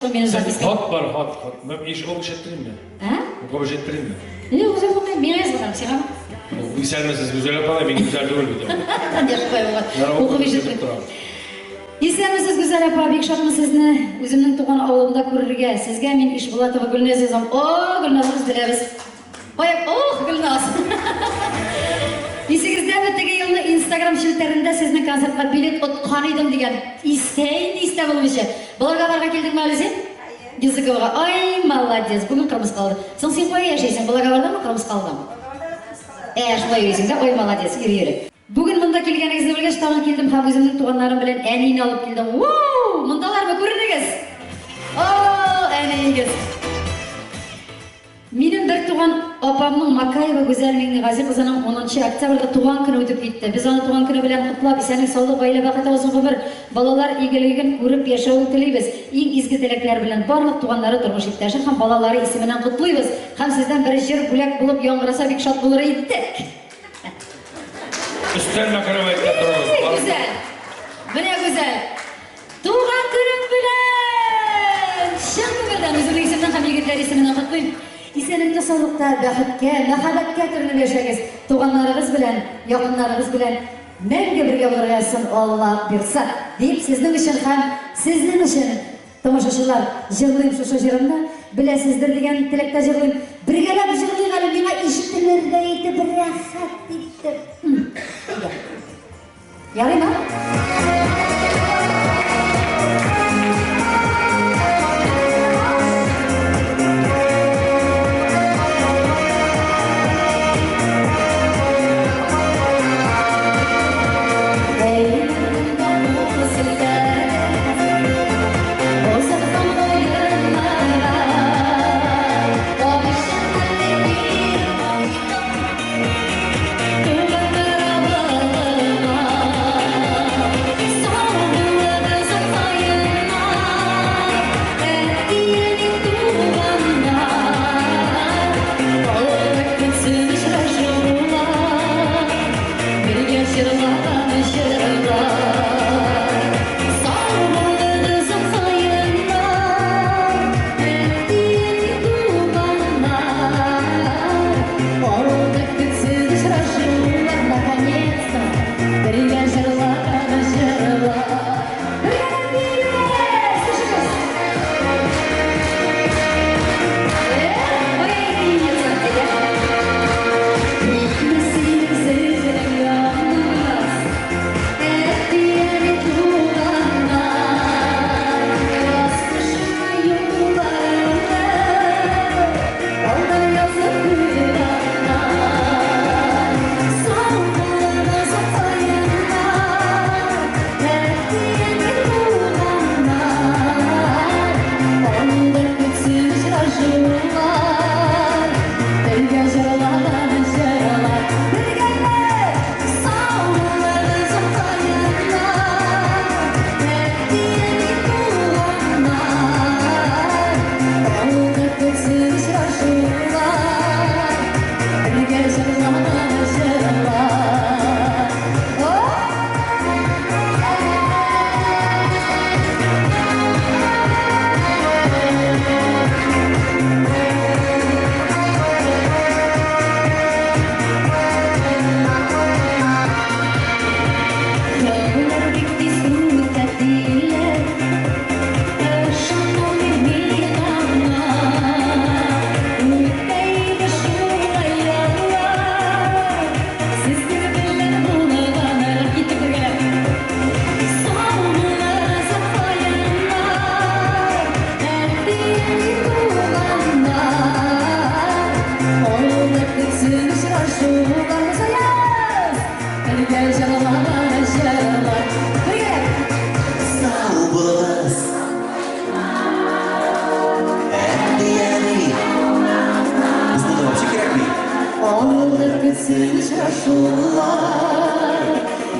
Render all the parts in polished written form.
Hot var, hot. Ben iş olmuş ettireyim mi? Ha? Olmuş ettireyim mi? Yok, güzel olmuyor. Ben yazmadım, sen ama. Güzel misiniz? Güzel yapalım, ben güzel değil mi? Dep koyup okuyup ettireyim. Esенмісіз güzel апа, бек шатмын сізні өзімнің туған ауылымда көрерге. Сізге мен Ишбулатова Гүлназ жазам. О, Гүлназ қыз білеміз. Қояп, ох, Гүлназ. Есіңізде өтеген жылы Инстаграм шілтерінде сіздің концертқа билет ұтқан едім деген. Истейін болмышы. Бұларға барға келдің ме әлі сен? Языковаға. Ай, молодец, бүгін қырмыз қалды. Сың сен қой яшайсың, бұларға барды ма қырмыз қалды? Шылай өйсің да, ой, молодец, ері. Бүгін мұнда келгеніңізді білгеш, тағын келдім, һәм өзімнің туғандарым білен әнейін алып келдім. Воу! Мұндалар ма көрініңіз? О, әнейіңіз. Менің бір туған апамның Макаева Гүзәл Меңнеғази қызының 10 октябрьда туған күні өтіп кетті. Біз оны туған күні білен құтлап, исәнің саулық байлы бақыт аузын ғұмыр, балалар игілігін көріп яшауын тілейбіз. Ең изгі тілектер білен барлық туғандары тұрмыш иптәші һәм балалары исеменен құтлыйбыз. Һәм сізден бір жер бүләк болып яңғыраса бик шат болыр иттік. Üstten makaramayla duralım. Güzel. Bine güzel. Tuğan günün bilen. Şan güzelden. Üzülü isimden hem yigitler isiminden kutlayayım. İsenlikte sağlıkta, bәхеткә, мәхәббәткә türlü yaşayız. Tuğanlarınız bilen, yakınlarınız bilen. Мәңгі бірге olursun Allah birsa. Deyip sizin için hem sizin için tomoshachilar jığlayım şu жерimde. Bilesizdir degan tilakda jığlayım. Birgelep jığlayım әлі миңа ишетелерде етіп бір рәхәт етіп. Ярый ма?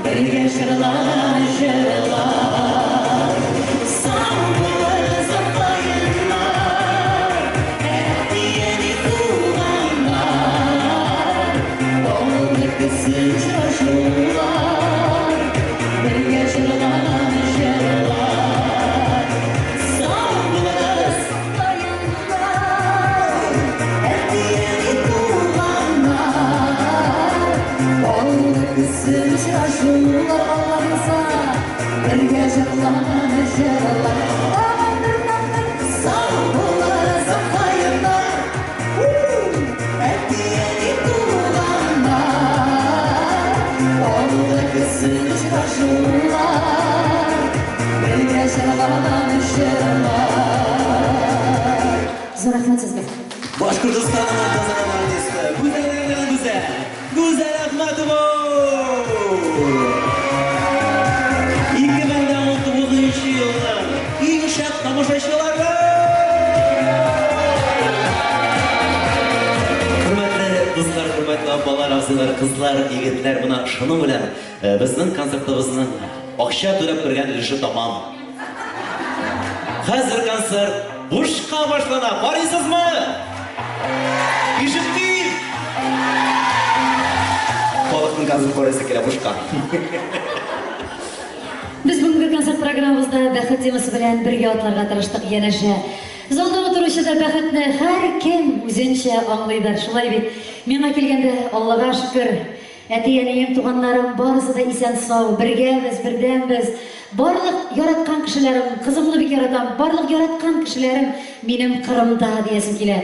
Birge şırlar, şırlar. Sağ Zor rahmat sizga. Башкортстанның тазалан артисты, Гүзәлнең Гүзәл, Гүзәл Ахматова. 2019 елның иң шәп тамашачылары. Хөрмәтле дуслар, хөрмәтле апалар, абзыйлар, кызлар, егетләр, буна шуның белән безнең концертыбызның акча түләп кергән өлеше тамам. Хәзер концерт бушка башлана. Барысызмы? Ишеттим! Халыкның концерт барысы килә бушка. Biz бүгенге концерт программабызда бәхет темасы белән бергә атларга тырыштык янәшә. Залда утыручыда бәхетне һәр кем үзенчә аңлыйдыр. Шулай бит, миңа килгәндә Аллага шөкер, әти-әнием, туганнарым барысы да исән сау, бергәбез, бердәнбез. Барлык яраткан кешеләрем, кызымны бик яратам, барлык яраткан кешеләрем минем Кырымда диясем килә.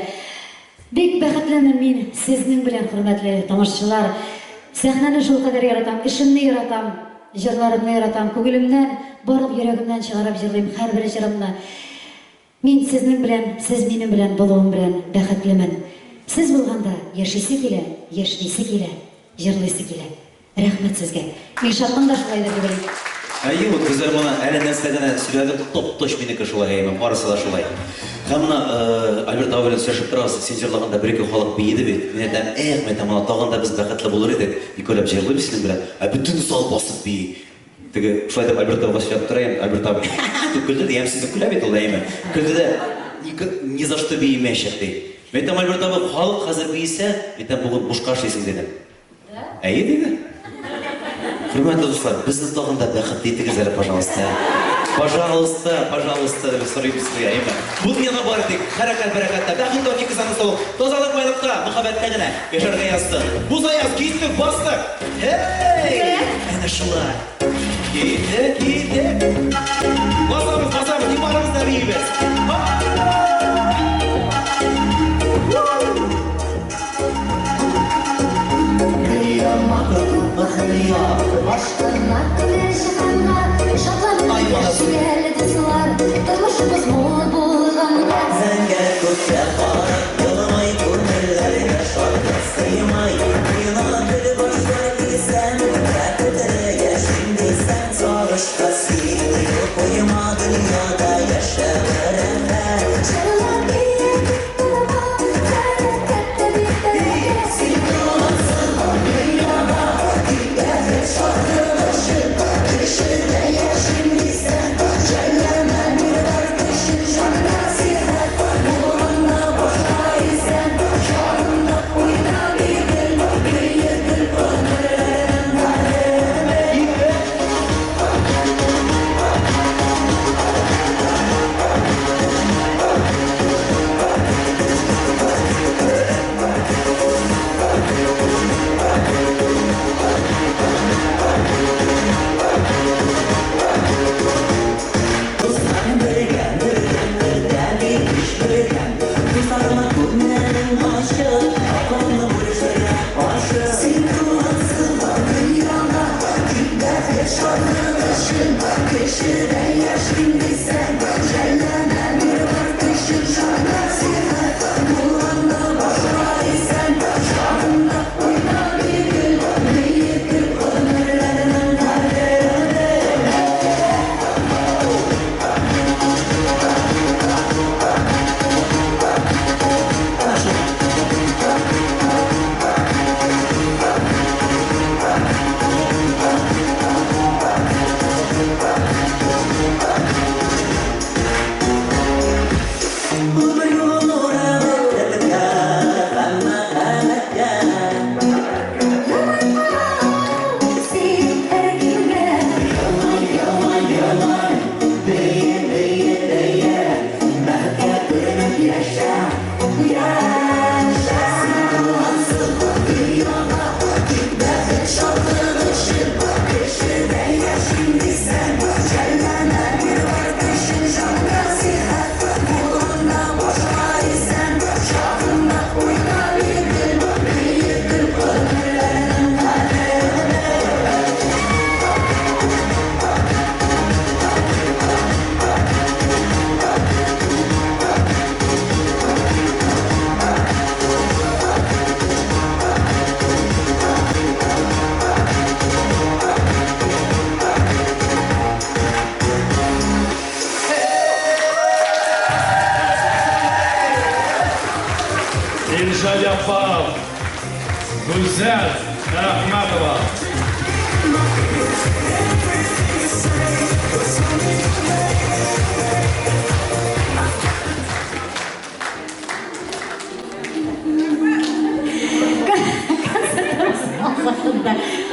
Бик бәхетлемен мин сезнең белән, хөрмәтле тамашачылар. Сәхнәне шулкадәр яратам, эшемне яратам, җырларымны яратам, күңелемнән, барлык йөрәгемнән чыгарып җырлыйм һәрбер җырымны. Мин сезнең белән, сез минем белән булуым белән бәхетлемен. Сез булганда яшисе килә, яшнисе килә, җырлыйсы килә. Рәхмәт сезгә. Илшатның да шулайдыр дип уйлыйм. Әйе, вот безләр моны әле нәрсәдән сөйләде, топ-тош минеке шулай, әйме, барысы да шулай. Һәм моны Альберт абый белән сөйләшеп торабыз, син җырлаганда бер-ике халык бейде бит. Мин әйтәм, мен моны тагын да без бәхетле булыр идек. Икәүләп җырлыйбыз синең белән, ә бөтен зал басып бии. Теге шулай дип Альберт абыйга сөйләп торайым, Альберт абый дип көлде, ямсызлык көлә бит ул әйме. Көлде дә ни за что биемәчәк ди. Мен әйтәм, Альберт абый, халык хәзер бийсә, әйтәм, бүген бушка эшлисең дидем. Әйе диде. Хөрмәтле дуслар, безне тагын да бәхетле итегез әле, пожалуйста. Пожалуйста, пожалуйста, дип сорыйбыз сезгә, әйме. Бу дөньяга бар идек, хәрәкәт бәрәкәттә, бәхет ки кызаны сау, тазалык байлыкта, мөхәббәткә генә яшәргә язды. Бу заяз киттек, бастык. Эй! Әнә шулай. Киттек. Басабыз, ни барыбыз да бийбез. Башкарма күрешкәнгә, шатланып яшәгәле дуслар, тормышыбыз мул булганга. Зәңгә күккә карап, елмай күңелләргә шат сыймай. Уйнап бер башка исән, бәхетле яшим дисәң, сагышка сыймый. Койма дөньяда яшәвәрәмә. Җырлап килеп торма, хәрәкәттә битәргә. Син буласың дөньяда, дигән шатлышын, кешедә яшим дисәң, җәйләмә бер кешен җанга сыйгар. Булганда башка исән, җанымда уйнап идел, бөек ömürlerin kadерine. Dilshod Yapparov, Gulzar Rahmatova.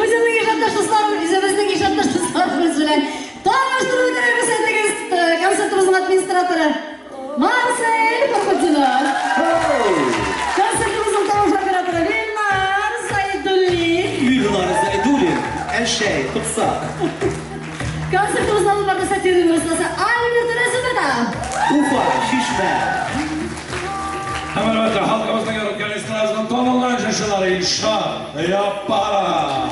O'zimizning ijoddoshlarimiz bilan tanishtirib o'tamiz konsertimizning administratori Marsel Popochilov. Konsertimizning tomosha operatori Vilnar Saidulli. Vilnar Saidulli. Elshey, Qutsa. Konsertimizning olib borgan satir universiteti Albert Razumada. Ufa, Shishma. Hemen öte halkımızda yaratgan estrazidan tonundan şaşıları Dilshod Yapparov.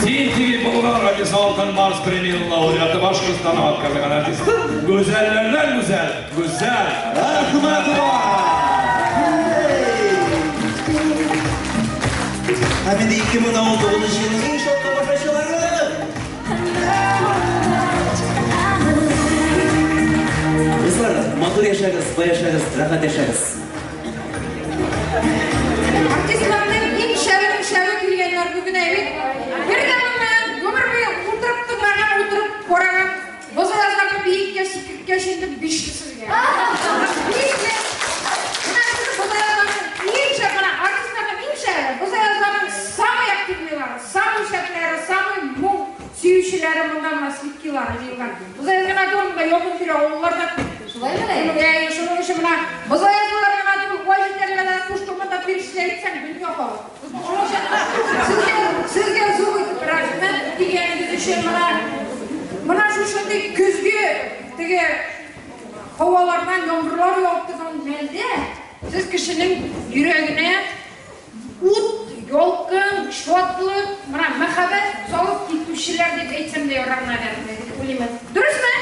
Tintigi Bulgar Radyosu Altın Mars Premium laureatı Başkırstan'a atkazagan artist. Güzellerden güzel, güzel. Rahmatova. Hemen de 2019 yılının en çok kabartaşıları. Kızlar, motor yaşarız, bay yaşarız, rahat yaşarız. Artistlarning eng sharaf kelganlar bugun evet. Birdan umr bo'yi o'tirib turmagan, o'tirib ko'raman. Bozorlarga biyikka, sikirga shunda bishdi sizga. Biyikka. Mana shu bozorlarning eng sharaf, artistlarning eng sharaf. Bozorlarning самый aktivlilari, самый shaklari, самый mum suyuvchilari bundan maslikilari deyilgan. Bozorlarga to'g'ri yo'qin kira o'g'illardan. Shulay mi? Ya, şunu işe bana. Bozorlarga nima vaziyatlarga qo'shtirmada berishlaysan, bilmayman. Sizga zo'r rahmat deganingiz uchun mana shu shunday kuzgi tege havolardan yomg'irlar yog'ib turgan menda siz kishining yuragini o't, yolqin, shodlik, mana muhabbat solib ketuvchilar deb aytsam da yo'raman deb o'ylayman. Durustmi?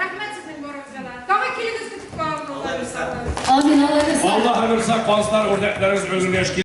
Rahmat sizning boringizga. Tog'a kelingizga kutib qoldim. Amin. Allah'a versa konser örnekleriniz özgürleşkin.